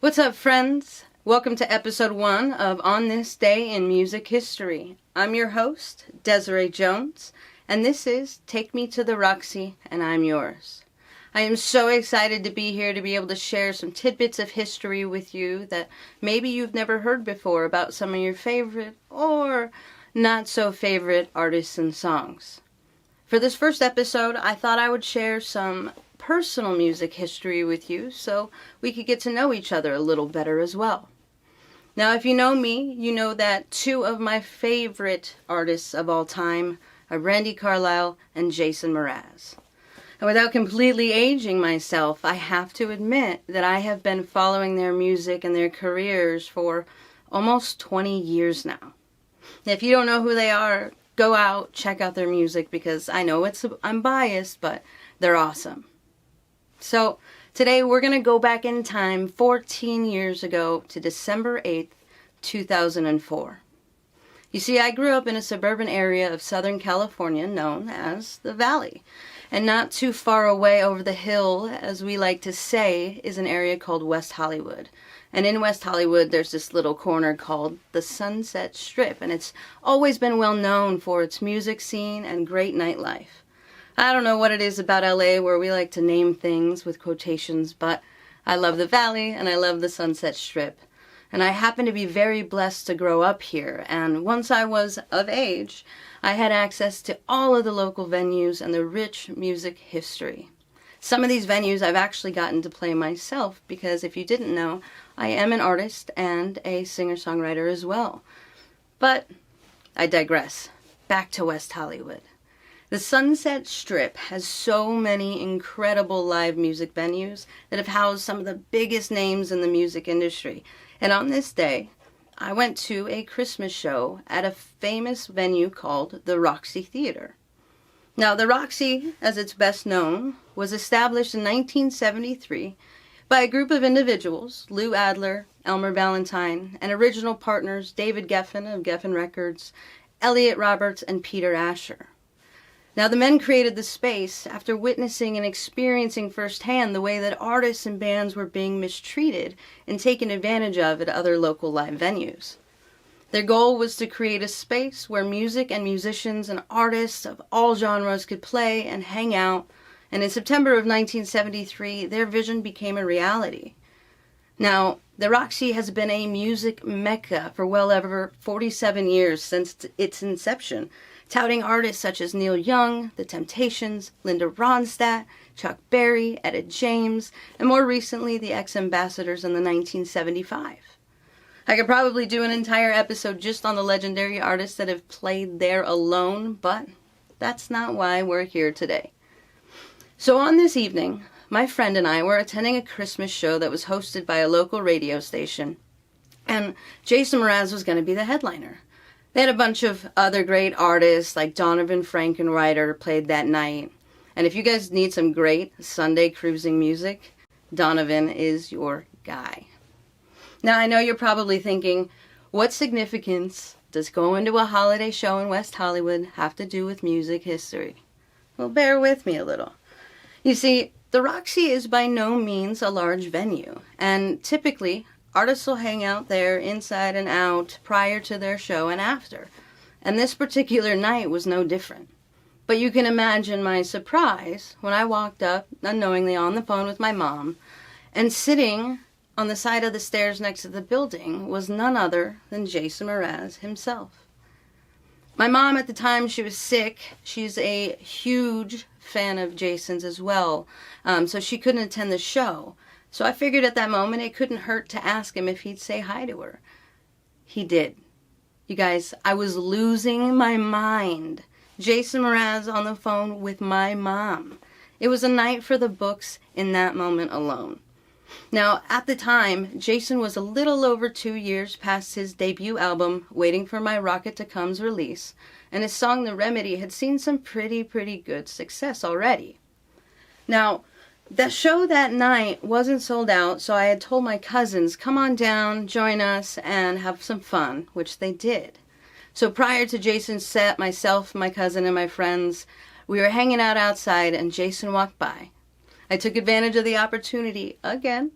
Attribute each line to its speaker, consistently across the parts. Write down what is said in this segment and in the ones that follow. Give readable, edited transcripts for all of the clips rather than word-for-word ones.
Speaker 1: What's up, friends? Welcome to episode 1 of On This Day in Music History. I'm your host, Desiree Jones, and this is Take Me to the Roxy, and I'm yours. I am so excited to be here to be able to share some tidbits of history with you that maybe you've never heard before about some of your favorite or not so favorite artists and songs. For this first episode, I thought I would share some personal music history with you so we could get to know each other a little better as well. Now, if you know me, you know that 2 of my favorite artists of all time are Randy Carlisle and Jason Mraz. And without completely aging myself, I have to admit that I have been following their music and their careers for almost 20 years now. If you don't know who they are, go out, check out their music, because I know I'm biased, but they're awesome. So today we're going to go back in time 14 years ago to December 8th, 2004. You see, I grew up in a suburban area of Southern California known as the Valley. And not too far away over the hill, as we like to say, is an area called West Hollywood. And in West Hollywood, there's this little corner called the Sunset Strip. And it's always been well known for its music scene and great nightlife. I don't know what it is about LA where we like to name things with quotations, but I love the Valley and I love the Sunset Strip. And I happen to be very blessed to grow up here, and once I was of age, I had access to all of the local venues and the rich music history. Some of these venues I've actually gotten to play myself, because if you didn't know, I am an artist and a singer-songwriter as well. But I digress. Back to West Hollywood. The Sunset Strip has so many incredible live music venues that have housed some of the biggest names in the music industry. And on this day, I went to a Christmas show at a famous venue called the Roxy Theater. Now, the Roxy, as it's best known, was established in 1973 by a group of individuals, Lou Adler, Elmer Valentine, and original partners David Geffen of Geffen Records, Elliot Roberts, and Peter Asher. Now, the men created the space after witnessing and experiencing firsthand the way that artists and bands were being mistreated and taken advantage of at other local live venues. Their goal was to create a space where music and musicians and artists of all genres could play and hang out, and in September of 1973, their vision became a reality. Now, the Roxy has been a music mecca for well over 47 years since its inception, touting artists such as Neil Young, The Temptations, Linda Ronstadt, Chuck Berry, Etta James, and more recently the X-Ambassadors in the 1975. I could probably do an entire episode just on the legendary artists that have played there alone, but that's not why we're here today. So on this evening, my friend and I were attending a Christmas show that was hosted by a local radio station, and Jason Mraz was going to be the headliner. They had a bunch of other great artists like Donovan Frankenreiter played that night. And if you guys need some great Sunday cruising music, Donovan is your guy. Now, I know you're probably thinking, what significance does going to a holiday show in West Hollywood have to do with music history? Well, bear with me a little. You see, the Roxy is by no means a large venue, and typically artists will hang out there inside and out prior to their show and after. And this particular night was no different. But you can imagine my surprise when I walked up, unknowingly on the phone with my mom, and sitting on the side of the stairs next to the building was none other than Jason Mraz himself. My mom at the time, she was sick. She's a huge fan of Jason's as well, so she couldn't attend the show. So I figured at that moment it couldn't hurt to ask him if he'd say hi to her. He did. You guys, I was losing my mind. Jason Mraz on the phone with my mom. It was a night for the books in that moment alone. Now, at the time, Jason was a little over 2 years past his debut album, Waiting for My Rocket to Come's release, and his song The Remedy had seen some pretty good success already. Now, the show that night wasn't sold out, so I had told my cousins, come on down, join us, and have some fun, which they did. So prior to Jason's set, myself, my cousin, and my friends, we were hanging out outside, and Jason walked by. I took advantage of the opportunity, again,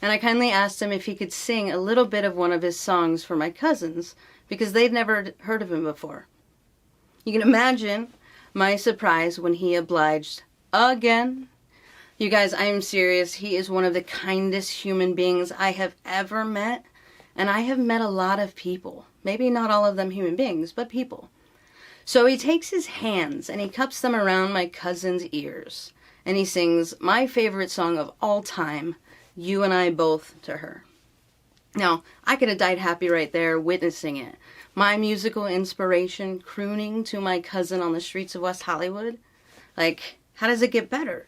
Speaker 1: and I kindly asked him if he could sing a little bit of one of his songs for my cousins, because they'd never heard of him before. You can imagine my surprise when he obliged again. You guys, I am serious. He is one of the kindest human beings I have ever met, and I have met a lot of people. Maybe not all of them human beings, but people. So he takes his hands and he cups them around my cousin's ears, and he sings my favorite song of all time, You and I Both, to her. Now, I could have died happy right there witnessing it. My musical inspiration crooning to my cousin on the streets of West Hollywood. Like, how does it get better?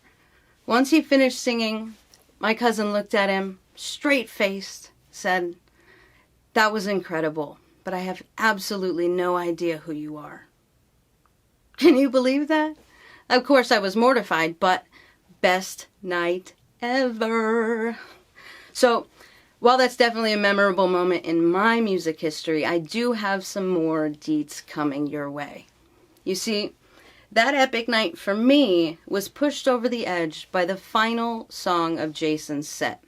Speaker 1: Once he finished singing, my cousin looked at him, straight-faced, said, "That was incredible, but I have absolutely no idea who you are." Can you believe that? Of course, I was mortified, but best night ever. So, while that's definitely a memorable moment in my music history, I do have some more deets coming your way. You see, that epic night for me was pushed over the edge by the final song of Jason's set.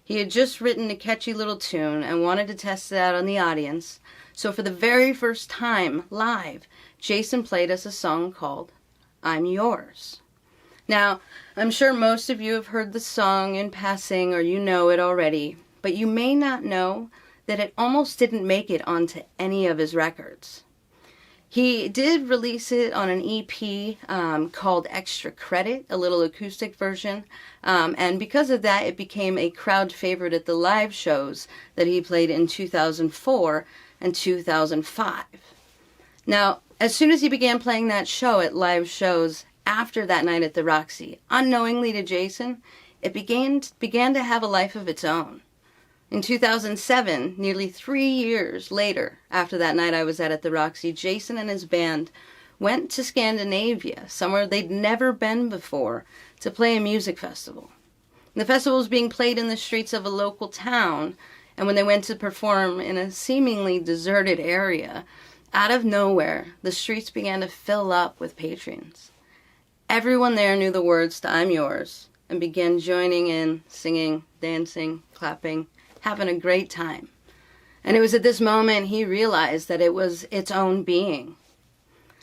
Speaker 1: He had just written a catchy little tune and wanted to test it out on the audience, so for the very first time live, Jason played us a song called I'm Yours. Now, I'm sure most of you have heard the song in passing or you know it already, but you may not know that it almost didn't make it onto any of his records. He did release it on an EP called Extra Credit, a little acoustic version, and because of that, it became a crowd favorite at the live shows that he played in 2004 and 2005. Now, as soon as he began playing that show at live shows after that night at the Roxy, unknowingly to Jason, it began to have a life of its own. In 2007, nearly 3 years later, after that night I was at the Roxy, Jason and his band went to Scandinavia, somewhere they'd never been before, to play a music festival. The festival was being played in the streets of a local town, and when they went to perform in a seemingly deserted area, out of nowhere, the streets began to fill up with patrons. Everyone there knew the words to I'm Yours and began joining in, singing, dancing, clapping, having a great time. And it was at this moment he realized that it was its own being.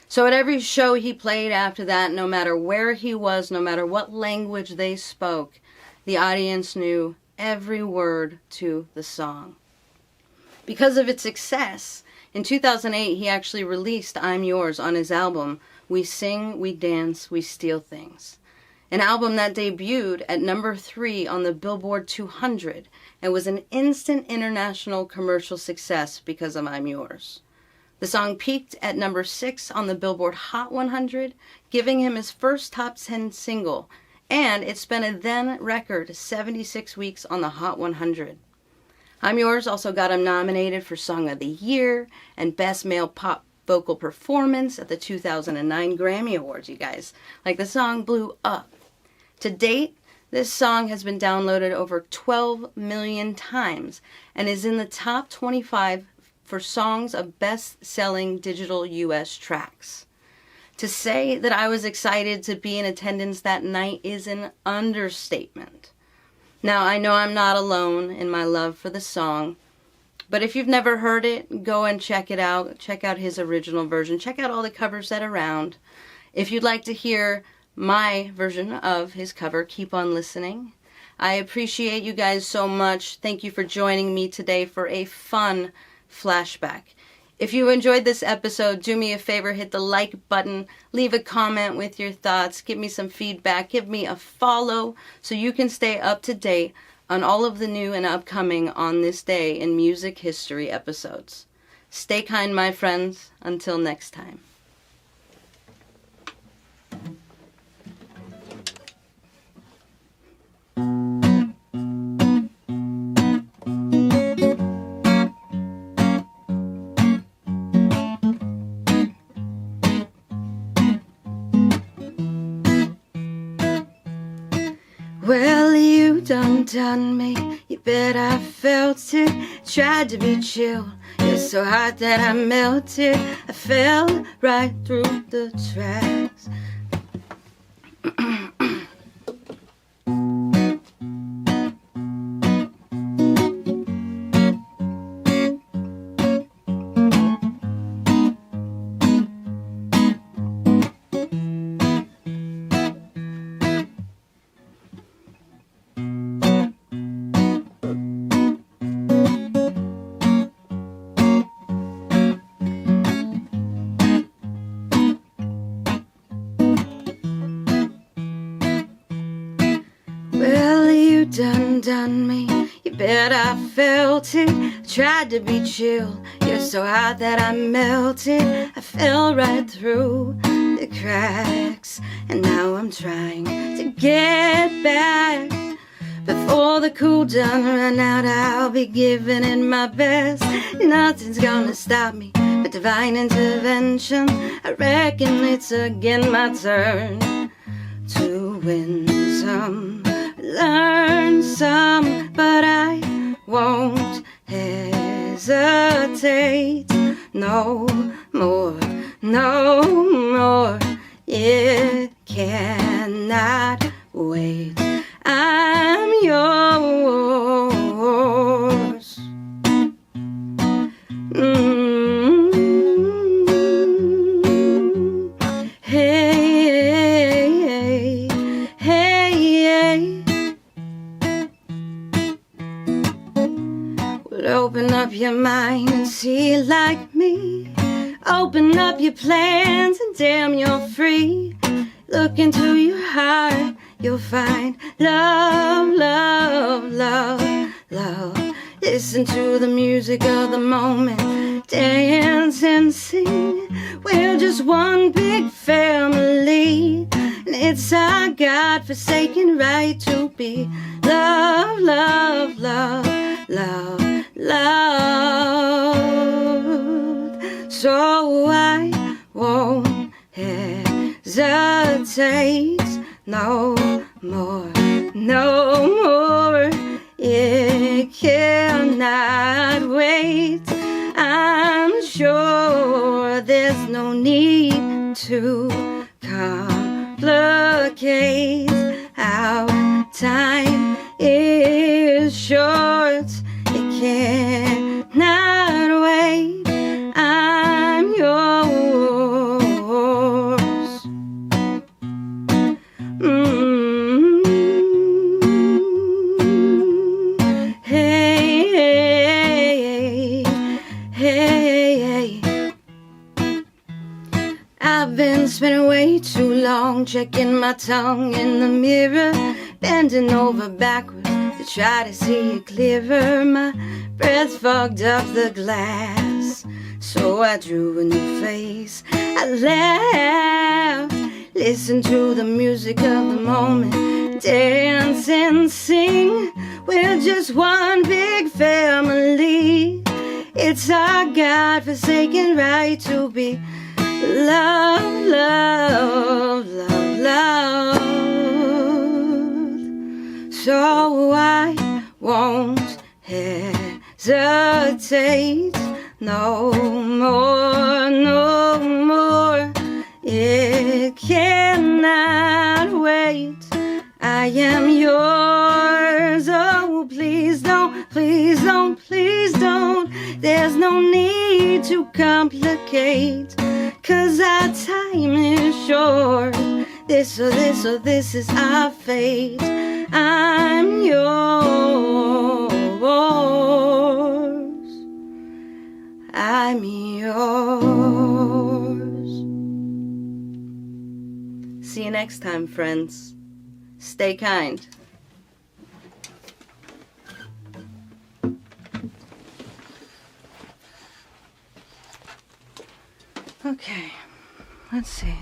Speaker 1: So at every show he played after that, no matter where he was, no matter what language they spoke, the audience knew every word to the song. Because of its success, in 2008 he actually released I'm Yours on his album, We Sing, We Dance, We Steal Things. An album that debuted at number 3 on the Billboard 200 and was an instant international commercial success because of I'm Yours. The song peaked at number 6 on the Billboard Hot 100, giving him his first top 10 single, and it spent a then record 76 weeks on the Hot 100. I'm Yours also got him nominated for Song of the Year and Best Male Pop Vocal Performance at the 2009 Grammy Awards, you guys. Like, the song blew up. To date, this song has been downloaded over 12 million times and is in the top 25 for songs of best-selling digital U.S. tracks. To say that I was excited to be in attendance that night is an understatement. Now, I know I'm not alone in my love for the song, but if you've never heard it, go and check it out. Check out his original version. Check out all the covers that are around. If you'd like to hear my version of his cover, keep on listening. I appreciate you guys so much. Thank you for joining me today for a fun flashback. If you enjoyed this episode, do me a favor, hit the like button, leave a comment with your thoughts, give me some feedback, give me a follow so you can stay up to date on all of the new and upcoming On This Day in Music History episodes. Stay kind, my friends. Until next time. Well, you done me, you bet I felt it, tried to be chill, you're so hot that I melted, I fell right through the tracks. done me. You bet I felt it. I tried to be chill. You're so hot that I melted. I fell right through the cracks, and now I'm trying to get back. Before the cool done run out, I'll be giving it my best. Nothing's gonna stop me but divine intervention. I reckon it's again my turn to win some, learn some, but I won't hesitate no more, no more. It cannot wait. I'm yours. Hey, hey, hey. Well, open up your mind and see like me. Open up your plans and damn, you're free. Look into your heart, you'll find love, love, love, love. Listen to the music of the moment, dance and sing. We're just one big family, and it's our God-forsaken right to be love, love, love, love, love. So I won't hesitate no more, no more. It cannot wait. I'm sure there's no need to complicate. Our time is short. It cannot wait. I'm yours. Hey, hey, hey. I've been spending way too long checking my tongue in the mirror, bending over backwards to try to see it clearer. My breath fogged up the glass, so I drew a new face. I laughed, listened to the music of the moment, dance and sing. We're just one big family. It's our God-forsaken right to be love, love, love, love. So I won't hesitate no more, no more. It cannot wait. I am yours. Oh, please don't, please don't, please don't. There's no need to complicate, 'cause our time is short. This is our fate. I'm yours. I'm yours. See you next time, friends. Stay kind. Okay, let's see.